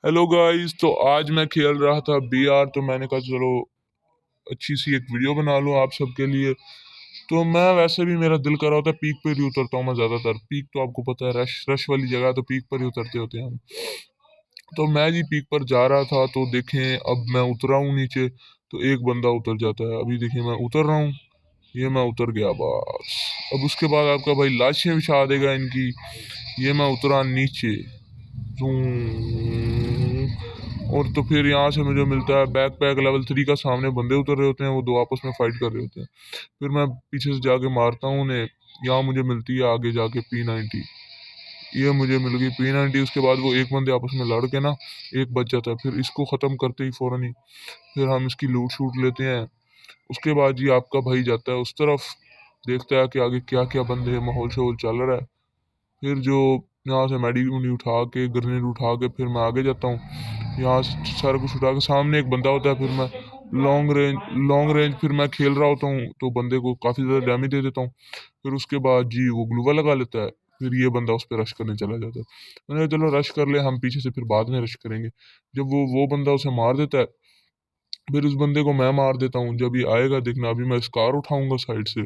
Hello guys, तो आज मैं खेल रहा था बीआर, तो मैंने कहा चलो अच्छी सी एक वीडियो बना लूँ आप सबके लिए। तो मैं वैसे भी मेरा दिल कर रहा होता है पीक पर ही उतरता हूँ मैं ज़्यादातर। पीक तो आपको पता है रश रश वाली जगह है, तो पीक पर ही उतरते होते हैं हम। तो मैं जी पीक पर जा रहा था, तो देखें अब मैं उतरा हूँ नीचे, तो एक बंदा उतर जाता है। अभी देखिए मैं उतर रहा हूँ, ये मैं उतर गया बस। अब उसके बाद आपका भाई लाशें बिछा देगा इनकी। ये मैं उतरा नीचे, और तो फिर यहाँ से मुझे मिलता है बैक पैक लेवल 3 का। सामने बंदे उतर रहे होते हैं, वो दो आपस में फाइट कर रहे होते हैं। फिर मैं पीछे से जाके मारता हूँ उन्हें। यहाँ मुझे मिलती है आगे जाके P90। ये मुझे मिल गई P90। उसके बाद वो एक बंदे आपस में लड़ के ना, एक बच जाता है। फिर इसको ख़त्म करते ही फ़ौरन ही फिर हम इसकी लूट शूट लेते हैं। उसके बाद जी आपका भाई जाता है उस तरफ, देखता है कि आगे क्या क्या बंदे माहौल शोल चल रहा है। फिर जो यहाँ से मैडी उठा के ग्रेनेड उठा के फिर मैं आगे जाता हूँ। यहाँ से सारा कुछ उठा के सामने एक बंदा होता है, फिर मैं लॉन्ग रेंज फिर मैं खेल रहा होता हूँ, तो बंदे को काफ़ी ज़्यादा डैमेज दे देता हूँ। फिर उसके बाद जी वो ग्लूवा लगा लेता है। फिर ये बंदा उस पर रश करने चला जाता है। मैंने कहा चलो रश कर ले हम पीछे से, फिर बाद में रश करेंगे। जब वो बंदा उसे मार देता है, फिर उस बंदे को मैं मार देता हूँ। जब ये आएगा देखना, अभी मैं स्कार उठाऊंगा साइड से,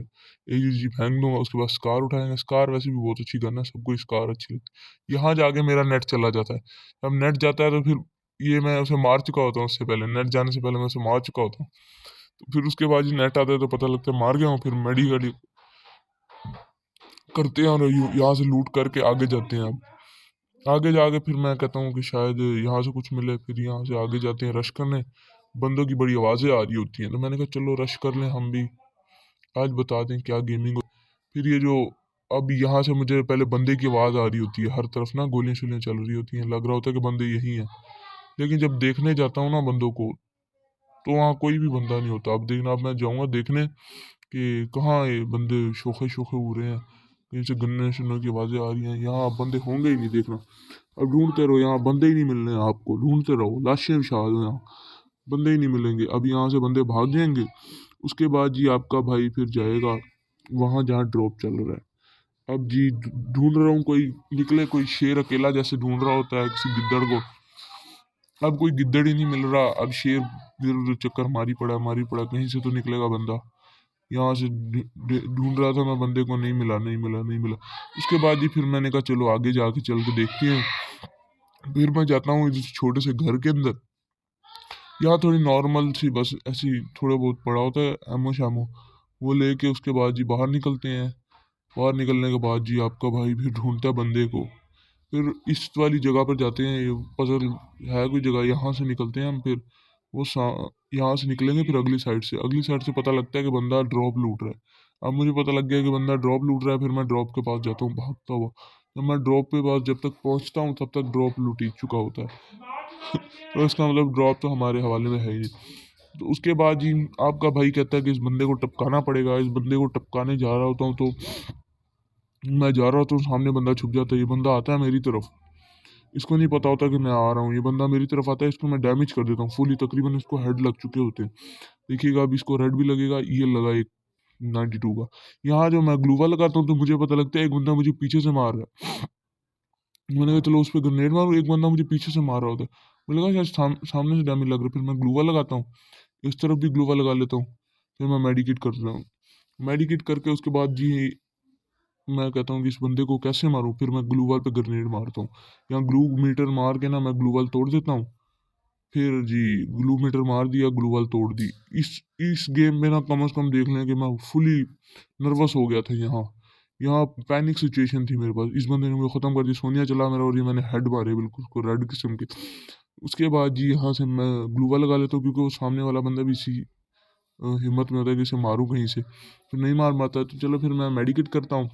AUG फेंक दूंगा, उसके बाद स्कार उठाएंगे। स्कार वैसे भी बहुत अच्छी गन है, सबको स्कार अच्छी लगती है। यहाँ जाके मेरा नेट चला जाता है। जब नेट जाता है तो फिर ये मैं उसे मार चुका होता हूँ, उससे पहले नेट जाने से पहले मैं उसे मार चुका होता हूँ। तो फिर उसके बाद नेट आता है तो पता लगता है मार गया हूँ। फिर मेडी गडी करते हैं और यहाँ से लूट करके आगे जाते हैं। अब आगे जाके फिर मैं कहता हूँ कि शायद यहाँ से कुछ मिले। फिर यहाँ से आगे जाते हैं रश करने। बंदों की बड़ी आवाज़ें आ रही होती हैं, तो मैंने कहा चलो रश कर लें हम भी, आज बता दें क्या गेमिंग हो। फिर ये जो अब यहाँ से मुझे पहले बंदे की आवाज़ आ रही होती है, हर तरफ ना गोलियां शोलियां चल रही होती हैं, लग रहा होता है कि बंदे यही हैं। लेकिन जब देखने जाता हूँ ना बंदों को, तो वहाँ कोई भी बंदा नहीं होता। अब देखना, अब मैं जाऊँगा देखने कि कहाँ ये बंदे शोखे शोखे हो रहे हैं, कहीं से गन्ने शन्नों की आवाज़ें आ रही हैं। यहाँ बंदे होंगे ही नहीं, देखना। अब ढूंढते रहो, यहाँ बंदे ही नहीं मिलने हैं आपको, ढूंढते रहो, लाशें बिछा दो, यहाँ बंदे ही नहीं मिलेंगे। अब यहाँ से बंदे भाग जाएंगे। उसके बाद जी आपका भाई फिर जाएगा वहाँ जहाँ ड्रॉप चल रहा है। अब जी ढूंढ रहा हूँ, कोई निकले, कोई शेर अकेला जैसे ढूंढ रहा होता है किसी गिद्दड़ को। अब कोई गिद्दड़ ही नहीं मिल रहा। अब शेर इधर उधर चक्कर मारी पड़ा, कहीं से तो निकलेगा बंदा। यहाँ से ढूंढ रहा था मैं बंदे को, नहीं मिला नहीं मिला नहीं मिला। उसके बाद ही फिर मैंने कहा चलो आगे जाके चल के देखते हैं। फिर मैं जाता हूँ इस छोटे से घर के अंदर। यहाँ थोड़ी नॉर्मल सी बस ऐसी थोड़ा बहुत पड़ा होता है एमो शामो, वो लेके उसके बाद जी बाहर निकलते हैं। बाहर निकलने के बाद जी आपका भाई फिर ढूंढता है बंदे को। फिर इस वाली जगह पर जाते हैं, ये पजल है कोई जगह, यहाँ से निकलते हैं हम। फिर वो यहाँ से निकलेंगे, फिर अगली साइड से पता लगता है कि बंदा ड्रॉप लूट रहा है। अब मुझे पता लग गया कि बंदा ड्रॉप लूट रहा है। फिर मैं ड्रॉप के पास जाता हूँ भागता हुआ। जब मैं ड्रॉप पे पास जब तक पहुँचता हूँ, तब तक ड्रॉप लूट ही चुका होता है। तो इसका मतलब ड्रॉप तो हमारे हवाले में है ही नहीं। तो उसके बाद जी आपका भाई कहता है कि इस बंदे को टपकाना पड़ेगा। इस बंदे को टपकाने जा रहा होता हूँ, तो मैं जा रहा होता हूँ, सामने बंदा छुप जाता है। ये बंदा आता है मेरी तरफ, इसको नहीं पता होता कि मैं आ रहा हूँ। ये बंदा मेरी तरफ आता है, इसको मैं डैमेज कर देता हूँ फुली। तकरीबन इसको हेड लग चुके होते हैं, देखिएगा अब इसको रेड भी लगेगा। ये लगा एक 92 का। यहाँ जो मैं ग्लूवा लगाता हूँ, तो मुझे पता लगता है एक बंदा मुझे पीछे से मार रहा है। मैंने कहा चलो उस पर ग्रेनेड मारूं, एक बंदा मुझे पीछे से मार रहा होता है। मुझे लगा शायद सामने से डैमेज लग रहा है। फिर मैं ग्लूवा लगाता हूँ, इस तरफ भी ग्लूवा लगा लेता हूँ। फिर मैं मेडिकेट करता हूँ। मेडिकेट करके उसके बाद जी मैं कहता हूँ कि इस बंदे को कैसे मारूं। फिर मैं ग्लू वॉल पे ग्रेनेड मारता हूँ, यहाँ ग्लू मीटर मार के ना मैं ग्लू वॉल तोड़ देता हूँ। फिर जी ग्लू मीटर मार दिया, ग्लू वॉल तोड़ दी। इस गेम में ना कम से कम देख लें कि मैं फुली नर्वस हो गया था। यहाँ यहाँ पैनिक सिचुएशन थी मेरे पास। इस बंदे ने मुझे ख़त्म कर दिया, सोनिया चला मेरा, और ये मैंने हेड मारे बिल्कुल उसको रेड किस्म के। उसके बाद जी यहाँ से मैं ग्लू वॉल लगा लेता हूँ, क्योंकि वो सामने वाला बंदा भी इसी हिम्मत में होता है कि इसे मारूं कहीं से। फिर नहीं मार पाता, तो चलो फिर मैं मेडिकेट करता हूँ।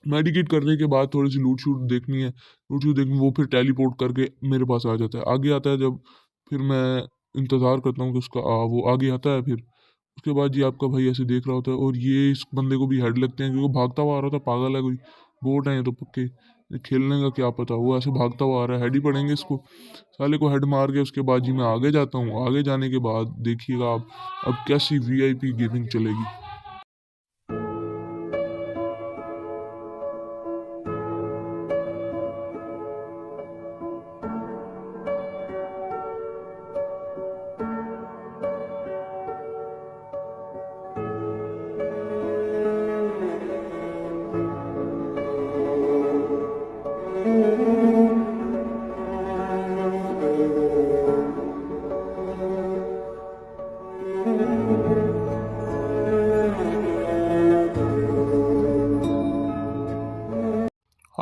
मेडिकेट करने के बाद थोड़ी सी लूट शूट देखनी है, लूट शूट देखनी, वो फिर टेलीपोर्ट करके मेरे पास आ जाता है, आगे आता है। जब फिर मैं इंतज़ार करता हूँ कि उसका वो आगे आता है। फिर उसके बाद जी आपका भाई ऐसे देख रहा होता है, और ये इस बंदे को भी हेड लगते हैं, क्योंकि भागता हुआ आ रहा था। पागल है कोई, बोट है ये तो पक्के, खेलने का क्या पता। वो ऐसे भागता हुआ आ रहा है, हेड ही पड़ेंगे इसको, साले को हेड मार के। उसके बाद जी मैं आगे जाता हूँ। आगे जाने के बाद देखिएगा आप अब कैसी VIP गेमिंग चलेगी।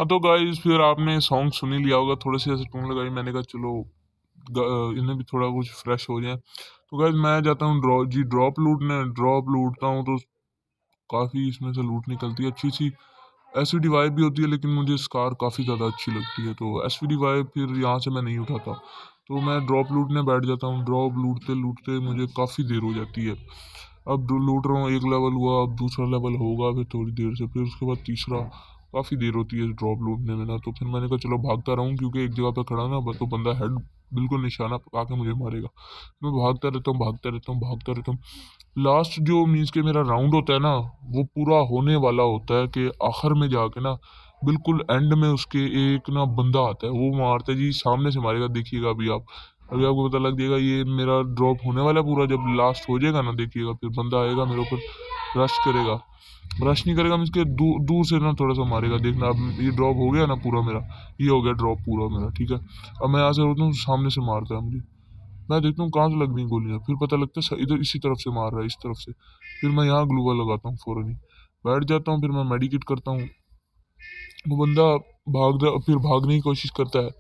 तो गाइस फिर आपने सॉन्ग सुन ही लिया होगा, थोड़े से ऐसे टून लगाई, मैंने कहा चलो इन्हें भी थोड़ा कुछ फ्रेश हो जाए। तो गाइस मैं जाता हूँ ड्रॉप लूटने, ड्रॉप लूटता हूँ तो काफ़ी इसमें से लूट निकलती है अच्छी सी। एसवीडी वाइब भी होती है, लेकिन मुझे स्कार काफ़ी ज़्यादा अच्छी लगती है, तो एसवीडी वाइब फिर यहाँ से मैं नहीं उठाता, तो मैं ड्रॉप लूटने बैठ जाता हूँ। ड्रॉप लूटते लूटते मुझे काफ़ी देर हो जाती है। अब लूट रहा हूँ, एक लेवल हुआ, अब दूसरा लेवल होगा, फिर थोड़ी देर से, फिर उसके बाद तीसरा। काफ़ी देर होती है ड्रॉप लूटने में ना, तो फिर मैंने कहा चलो भागता रहूँ, क्योंकि एक जगह पर खड़ा ना तो बंदा हेड बिल्कुल निशाना पका के मुझे मारेगा। मैं भागता रहता हूँ, भागता रहता हूँ, भागता रहता हूँ। लास्ट जो मीन्स के मेरा राउंड होता है ना, वो पूरा होने वाला होता है कि आखिर में जाके ना, बिल्कुल एंड में उसके एक ना बंदा आता है, वो मारता है जी, सामने से मारेगा, देखिएगा अभी आप। अभी आपको पता लग जाएगा ये मेरा ड्रॉप होने वाला है पूरा, जब लास्ट हो जाएगा ना देखिएगा, फिर बंदा आएगा मेरे ऊपर, रश करेगा। रश नहीं करेगा मीन्स के दूर दूर से ना थोड़ा सा मारेगा, देखना अब ये ड्रॉप हो गया ना पूरा मेरा, ये हो गया ड्रॉप पूरा मेरा, ठीक है। अब मैं यहाँ से होता हूँ, सामने से मारता है मुझे, मैं देखता हूँ कहाँ से लग रही गोलियाँ, फिर पता लगता है इधर इसी तरफ से मार रहा है, इस तरफ से। फिर मैं यहाँ ग्लूवाल लगाता हूँ फ़ौरन ही, बैठ जाता हूँ, फिर मैं मेडिकेट करता हूँ। वो बंदा फिर भागने की कोशिश करता है,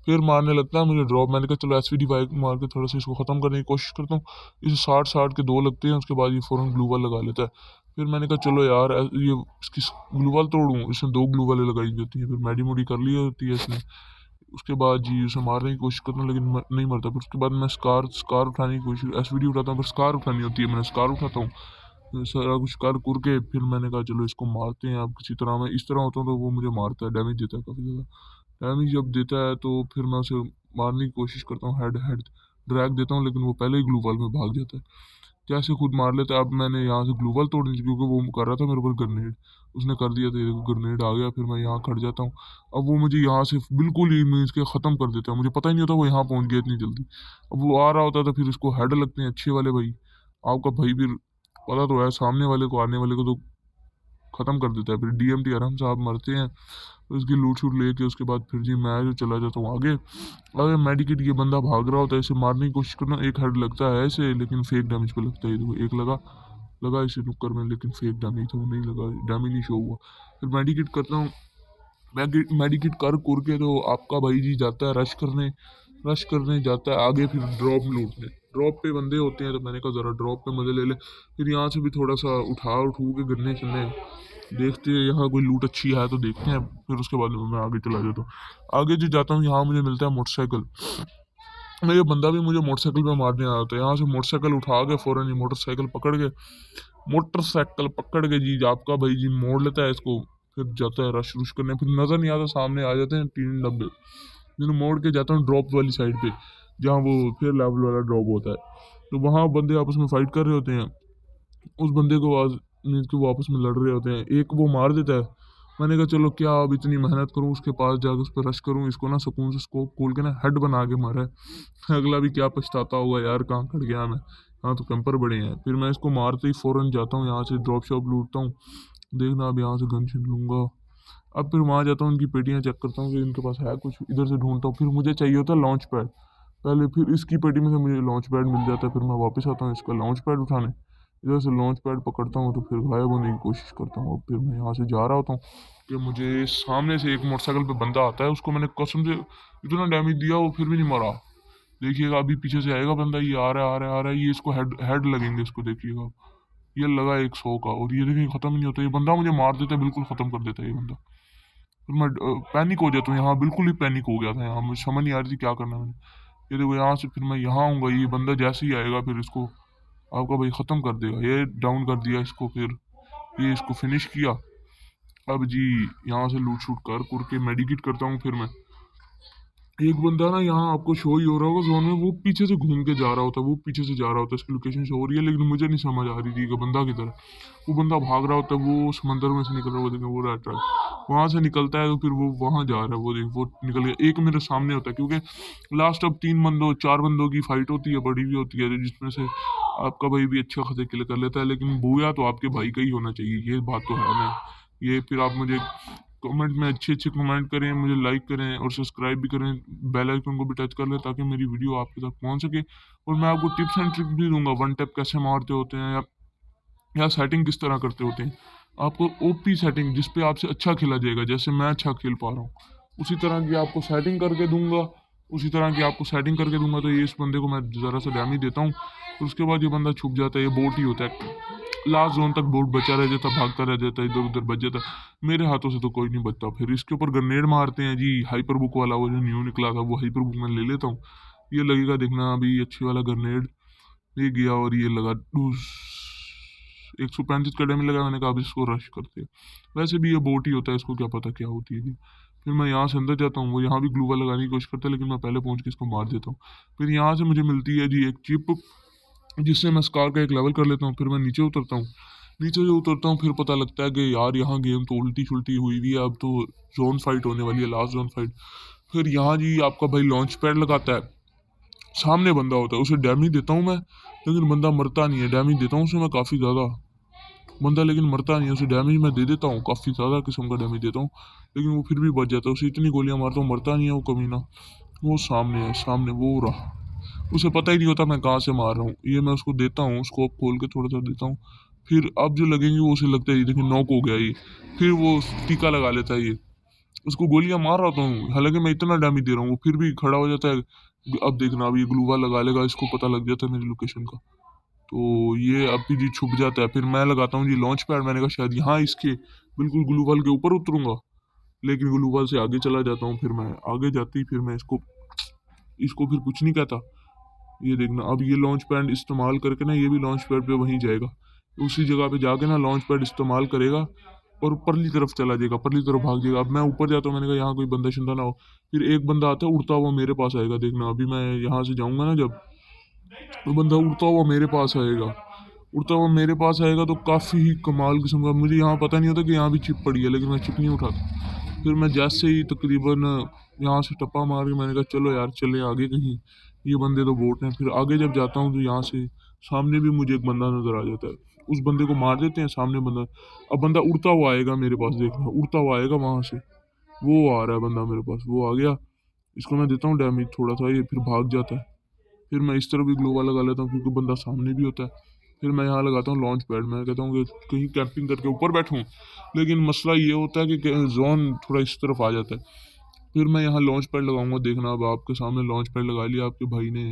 फिर मारने लगता है मुझे ड्रॉप। मैंने कहा चलो एसवीडी बाइक मार के थोड़ा सा इसको ख़त्म करने की कोशिश करता हूँ। इसे 60 के 2 लगते हैं, उसके बाद ये फ़ौरन ग्लूवाल लगा लेता है। फिर मैंने कहा चलो यार ये इसकी ग्लूवाल तोड़ूँ, इसमें 2 ग्लूवालें लगाई होती हैं, फिर मैडी मुडी कर ली होती है इसने। उसके बाद जी उसे मारने की कोशिश करता हूँ, लेकिन नहीं मरता। फिर उसके बाद मैं स्कार स्कार उठाने की कोशिश, एसवीडी उठाता हूँ, फिर स्कार उठानी होती है, मैंने स्कार उठाता हूँ। सारा कुछ कर कुर के फिर मैंने कहा चलो इसको मारते हैं अब किसी तरह। मैं इस तरह होता हूँ तो वो मुझे मारता है, डैमेज देता है काफ़ी ज़्यादा। डैमेज जब देता है तो फिर मैं उसे मारने की कोशिश करता हूँ, हेड हेड ड्रैग देता हूँ, लेकिन वो पहले ही ग्लू वॉल में भाग जाता है, जैसे खुद मार लेता है। अब मैंने यहाँ से ग्लू वॉल तोड़नी थी, क्योंकि वो कर रहा था मेरे ऊपर ग्रेनेड, उसने कर दिया था, देखो ग्रेनेड आ गया। फिर मैं यहाँ खड़ जाता हूँ, अब वो मुझे यहाँ से बिल्कुल ही मीन्स के ख़त्म कर देता है, मुझे पता ही नहीं होता वो यहाँ पहुँच गया इतनी जल्दी। अब वो आ रहा होता था, फिर उसको हेड लगते हैं अच्छे वाले भाई, आपका भाई भी पता तो है, सामने वाले को आने वाले को तो ख़त्म कर देता है। फिर डीएमटी आराम साहब मरते हैं, उसकी लूट शूट लेके उसके बाद फिर जी मैं जो चला जाता हूँ आगे। अगर मेडिकेट ये बंदा भाग रहा होता है, इसे मारने की कोशिश करना, एक हेड लगता है ऐसे, लेकिन फेक डैमेज पे लगता है। देखो एक लगा लगा इसे नुक्कर में, लेकिन फेक डैमेज था, वो नहीं लगा, डैमेज नहीं शो हुआ। फिर मेडिकेट करता हूँ, मेडिकेट कर कुर के तो आपका भाई जी जाता है रश करने जाता है आगे, फिर ड्रॉप लूटने। ड्रॉप पे बंदे होते हैं, तो मैंने कहा ज़रा ड्रॉप पे मज़े ले ले। फिर यहाँ से भी थोड़ा सा उठू के गन्ने चलने, देखते हैं यहाँ कोई लूट अच्छी है तो देखते हैं, फिर उसके बाद मैं आगे चला जाता हूँ। आगे जो जाता हूँ यहाँ मुझे मिलता है मोटरसाइकिल, ये बंदा भी मुझे मोटरसाइकिल पे मारने आया होता है। यहाँ से मोटरसाइकिल उठा के फ़ौरन ही मोटरसाइकिल पकड़ के जी आपका भाई जी मोड़ लेता है इसको, फिर जाता है रश रुश करने। फिर नज़र नहीं आता, सामने आ जाते हैं 3 डब्बे, जिन्हें मोड़ के जाता हूँ ड्रॉप वाली साइड पे, जहाँ वो फिर लेवल वाला ड्रॉप होता है। तो वहाँ बंदे आपस में फाइट कर रहे होते हैं, उस बंदे को मीन्स के वो आपस में लड़ रहे होते हैं, एक वो मार देता है। मैंने कहा चलो क्या अब इतनी मेहनत करूँ उसके पास जाकर उस पर रश करूँ, इसको ना सुकून से स्कोप खोल के ना हेड बना के मारा है। अगला भी क्या पछताता होगा यार, कहाँ खड़ गया मैं, यहाँ तो कैंपर बड़े हैं। फिर मैं इसको मारते ही फ़ौरन जाता हूँ यहाँ से ड्रॉप शॉप लूटता हूँ, देखना अब यहाँ से गन छिन लूँगा। अब फिर वहाँ जाता हूँ, उनकी पेटियाँ चेक करता हूँ कि इनके पास है कुछ, इधर से ढूंढता हूँ। फिर मुझे चाहिए होता है लॉन्च पैड पहले, फिर इसकी पेटी में से मुझे लॉन्च पैड मिल जाता है, फिर मैं वापस आता हूँ इसका लॉन्च पैड उठाने। इधर से लॉन्च पैड पकड़ता हूँ तो फिर गायब होने की कोशिश करता हूँ। अब फिर मैं यहाँ से जा रहा होता हूँ कि मुझे सामने से एक मोटरसाइकिल पे बंदा आता है, उसको मैंने कसम से इतना डैमेज दिया वो फिर भी नहीं मरा। देखिएगा अभी पीछे से आएगा बंदा, ये आ रहा है आ रहा है आ रहा है, ये इसको हेड हेड लगेंगे इसको, देखिएगा ये लगा 100 का, और ये देखिए ख़त्म ही नहीं होता, ये बंदा मुझे मार देता है, बिल्कुल ख़त्म कर देता है ये बंदा। फिर मैं पैनिक हो जाता हूँ, यहाँ बिल्कुल ही पैनिक हो गया था, यहाँ मुझे समझ नहीं आ रही थी क्या करना है मैंने। ये देखो यहाँ से फिर मैं यहाँ आऊँगा, ये बंदा जैसे ही आएगा फिर इसको आपका भाई ख़त्म कर देगा। ये डाउन कर दिया इसको, फिर ये इसको फिनिश किया। अब जी यहाँ से लूट शूट कर कुर के मेडिकेट करता हूँ। फिर मैं एक बंदा ना यहाँ आपको शो ही हो रहा होगा जोन में, वो पीछे से घूम के जा रहा होता है, वो पीछे से जा रहा होता है, इसकी लोकेशन शो हो रही है, लेकिन मुझे नहीं समझ आ रही थी कि बंदा किधर है। वो बंदा भाग रहा होता है, वो समंदर में से निकल रहा होता है, वो रेड ट्रैक वहाँ से निकलता है, तो फिर वो वहाँ जा रहा है, वो देख वो निकल गया। एक मेरे सामने होता है, क्योंकि लास्ट अब 4 बंदों की फाइट होती है, बड़ी भी होती है, जिसमें से आपका भाई भी अच्छा खासा किल कर लेता है, लेकिन बूया तो आपके भाई का ही होना चाहिए, ये बात तो है ना। ये फिर आप मुझे कमेंट में अच्छे अच्छे कमेंट करें, मुझे लाइक करें और सब्सक्राइब भी करें, बेल आइकन को भी टच कर लें, ताकि मेरी वीडियो आपके तक पहुंच सके। और मैं आपको टिप्स एंड ट्रिक्स भी दूंगा, वन टैप कैसे मारते होते हैं, या सेटिंग किस तरह करते होते हैं। आपको ओपी सेटिंग जिस पे आपसे अच्छा खेला जाएगा, जैसे मैं अच्छा खेल पा रहा हूँ उसी तरह की आपको सेटिंग करके दूंगा। तो ये इस बंदे को मैं ज़रा सा डैमेज देता हूँ, फिर उसके बाद ये बंदा छुप जाता है। ये बोट ही होता है, लास्ट जोन तक बोट बचा रह जाता, भागता रह जाता, इधर उधर बच जाता। मेरे हाथों से तो कोई नहीं बचता। फिर इसके ऊपर ग्रेनेड मारते हैं जी, हाइपर बुक वाला वो जो न्यू निकला था, वो हाइपर बुक मैं ले लेता हूँ। ये लगेगा देखना अभी अच्छी वाला ग्रेनेड, ये गया और ये लगा 135 का डैमेज लगा। मैंने कहा अब इसको रश करते हैं। वैसे भी ये बोट ही होता है, इसको क्या पता क्या होती है जी। फिर मैं यहाँ से अंदर जाता हूँ, वो यहाँ भी ग्लू वाल लगाने की कोशिश करता है, लेकिन मैं पहले पहुँच के इसको मार देता हूँ। फिर यहाँ से मुझे मिलती है जी एक चिप, जिससे मैं स्कार का एक लेवल कर लेता हूँ। फिर मैं नीचे उतरता हूँ। फिर पता लगता है कि यार यहाँ गेम तो उल्टी छुल्टी हुई हुई है, अब तो जोन फाइट होने वाली है, लास्ट जोन फाइट। फिर यहाँ जी आपका भाई लॉन्च पैड लगाता है, सामने बंदा होता है, उसे डैमेज देता हूँ मैं, लेकिन बंदा मरता नहीं है। डैमेज देता हूँ उसे मैं काफ़ी ज़्यादा, बंदा लेकिन मरता नहीं है। उसे डैमेज मैं दे देता हूँ, काफ़ी ज़्यादा किस्म का डैमेज देता हूँ, लेकिन वो फिर भी बच जाता है। उसे इतनी गोलियाँ मारता हूँ, मरता नहीं है वो कमीना। वो सामने है, सामने वो रहा, उसे पता ही नहीं होता मैं कहाँ से मार रहा हूँ। ये मैं उसको देता हूँ, स्कोप खोल के थोड़ा सा देता हूँ। फिर अब जो लगेंगे वो उसे लगता है ये देखिए नॉक हो गया ये, फिर वो टीका लगा लेता है। ये उसको गोलियां मार रहा हूँ, हालांकि मैं इतना डैमेज दे रहा हूँ, वो फिर भी खड़ा हो जाता है। अब देखना, अब ये ग्लूवा लगा लेगा, इसको पता लग जाता है मेरी लोकेशन का, तो ये अब भी जी छुप जाता है। फिर मैं लगाता हूँ जी लॉन्च पैड। मैंने कहा शायद यहाँ इसके बिल्कुल ग्लूवाल के ऊपर उतरूंगा, लेकिन ग्लूवाल से आगे चला जाता हूँ। फिर मैं आगे जाती, फिर मैं इसको इसको फिर कुछ नहीं कहता। ये देखना, अब ये लॉन्च पैड इस्तेमाल करके ना, ये भी लॉन्च पैड पे वहीं जाएगा, उसी जगह पे जाके ना लॉन्च पैड इस्तेमाल करेगा और परली तरफ चला जाएगा, परली तरफ भाग जाएगा। अब मैं ऊपर जाता हूँ, मैंने कहा यहाँ कोई बंदा शिंदा ना हो। फिर एक बंदा आता है उड़ता हुआ मेरे पास आएगा, देखना अभी मैं यहाँ से जाऊँगा ना, जब वो बंदा उड़ता हुआ मेरे पास आएगा, तो काफ़ी ही कमाल किस्म का, मुझे यहाँ पता नहीं होता कि यहाँ भी चिप पड़ी है, लेकिन मैं चिप नहीं उठाता। फिर मैं जैसे ही तकरीबन यहाँ से टप्पा मार के मैंने कहा चलो यार चले आगे कहीं, ये बंदे तो बोट हैं। फिर आगे जब जाता हूँ तो यहाँ से सामने भी मुझे एक बंदा नज़र आ जाता है, उस बंदे को मार देते हैं। सामने बंदा, अब बंदा उड़ता हुआ आएगा मेरे पास, देखना उड़ता हुआ आएगा वहाँ से, वो आ रहा है बंदा मेरे पास, वो आ गया। इसको मैं देता हूँ डैमेज थोड़ा सा, ये फिर भाग जाता है। फिर मैं इस तरफ भी ग्लोवा लगा लेता हूँ क्योंकि बंदा सामने भी होता है। फिर मैं यहाँ लगाता हूँ लॉन्च पैड, मैं कहता हूँ कि कहीं कैंपिंग करके ऊपर बैठूँ, लेकिन मसला ये होता है कि जोन थोड़ा इस तरफ आ जाता है। फिर मैं यहाँ लॉन्च पैड लगाऊंगा, देखना अब आपके सामने लॉन्च पैड लगा लिया आपके भाई ने,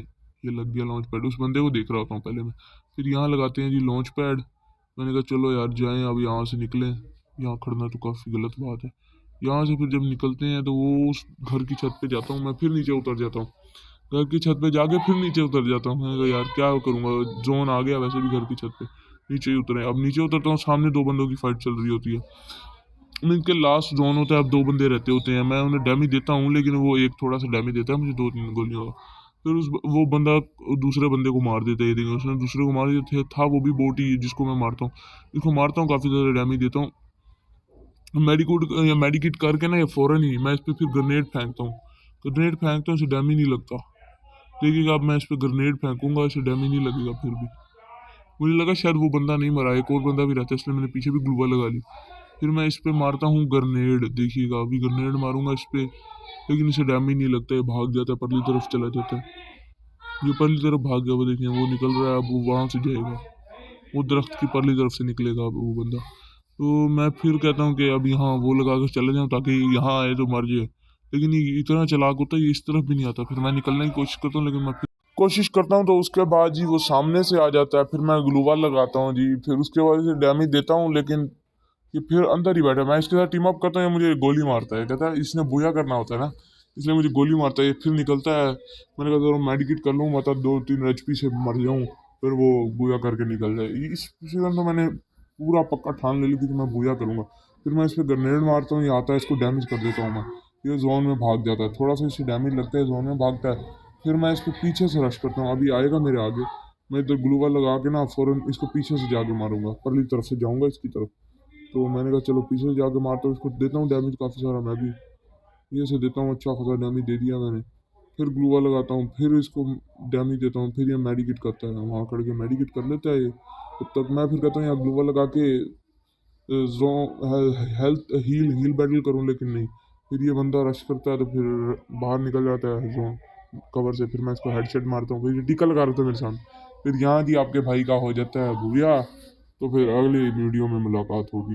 ये लग गया लॉन्च पैड। उस बंदे को देख रहा होता हूँ पहले मैं। फिर यहाँ लगाते हैं जी लॉन्च पैड। मैंने कहा चलो यार जाएँ अब, यहाँ से निकलें, यहाँ खड़ना तो काफ़ी गलत बात है। यहाँ से फिर जब निकलते हैं तो वो उस घर की छत पे जाता हूँ मैं, फिर नीचे उतर जाता हूँ, घर की छत पे जाके फिर नीचे उतर जाता हूँ। मैंने कहा यार क्या करूँगा, जोन आ गया, वैसे भी घर की छत पे नीचे ही उतरे। अब नीचे उतरता हूँ, सामने दो बंदों की फाइट चल रही होती है, उनके लास्ट जोन होता है, अब दो बंदे रहते होते हैं। मैं उन्हें डैमेज देता हूँ, लेकिन वो एक थोड़ा सा डैमेज देता है मुझे, 2-3 गोलियों का। फिर वो बंदा दूसरे बंदे को मार देता है, ये देखिए उसने दूसरे को मार दिया था, वो भी बोट ही है जिसको मैं मारता हूँ। इसको मारता हूँ, काफ़ी ज़्यादा डैमेज देता हूँ। मेडिकोट या मेडिकेट करके ना, ये फ़ौरन ही मैं इस पर फिर ग्रेनेड फेंकता हूँ। इसे डैमेज नहीं लगता। देखिएगा अब मैं इस पर ग्रेनेड फेंकूंगा, इसे डैमेज नहीं लगेगा। फिर भी मुझे लगा शायद वो बंदा नहीं मरा, एक और बंदा भी रहता है, इसलिए मैंने पीछे भी ग्लूवा लगा ली। फिर मैं इस पे मारता हूँ ग्रेनेड, देखिएगा अभी ग्रेनेड मारूंगा इस पे, लेकिन इसे डैमेज नहीं लगता है, भाग जाता है, परली तरफ चला जाता है। ये परली तरफ भाग गया, वो देखिए वो निकल रहा है, अब वो वहाँ से जाएगा, वो दरख्त की परली तरफ से निकलेगा अब वो बंदा। तो मैं फिर कहता हूँ कि अब यहाँ वो लगा कर चले जाऊँ ताकि यहाँ आए तो मर जाए, लेकिन ये इतना चालाक होता है, ये इस तरफ भी नहीं आता। फिर मैं निकलने की कोशिश करता हूँ, लेकिन मैं फिर कोशिश करता हूँ तो उसके बाद जी वो सामने से आ जाता है। फिर मैं ग्लूवाल लगाता हूँ जी, फिर उसके बाद इसे डैमेज देता हूँ, लेकिन ये फिर अंदर ही बैठा। मैं इसके साथ टीम अप करता हूँ, ये मुझे गोली मारता है, कहता है इसने बुया करना होता है ना, इसलिए मुझे गोली मारता है। ये फिर निकलता है, मैंने कहा जरा मेडिकेट कर लूँ, मतलब 2-3 HP से मर जाऊँ, फिर वो बुया करके निकल जाए। इस सीजन तो मैंने पूरा पक्का ठान ले ली थी कि मैं बुया करूँगा। फिर मैं इस पर ग्रेनेड मारता हूँ, ये आता है, इसको डैमेज कर देता हूँ मैं, ये जोन में भाग जाता है, थोड़ा सा इसे डैमेज लगता है, जोन में भागता है। फिर मैं इसको पीछे से रश करता हूँ, अभी आएगा मेरे आगे, मैं इधर ग्लूवाल लगा के ना फ़ौरन इसको पीछे से जाके मारूंगा, परली तरफ से जाऊँगा इसकी तरफ। तो मैंने कहा चलो पीछे से जाके मारता हूँ, इसको देता हूँ डैमेज काफ़ी सारा मैं भी, ये से देता हूँ, अच्छा खासा डैमेज दे दिया मैंने। फिर ग्लूवा लगाता हूँ, फिर इसको डैमेज देता हूँ, फिर ये मेडिकेट करता है, वहाँ खड़ के मेडिकेट कर लेता है ये। तब तक मैं फिर कहता हूँ यहाँ ग्लूवा लगा के जो हेल्थ हील हील बैटल करूँ, लेकिन नहीं, फिर ये बंदा रश करता है तो फिर बाहर निकल जाता है जोन कवर से। फिर मैं इसको हेडशॉट मारता हूँ, फिर ये टीका लगा रहा था मेरे सामने, फिर यहाँ जी आपके भाई का हो जाता है भूया। तो फिर अगली वीडियो में मुलाकात होगी।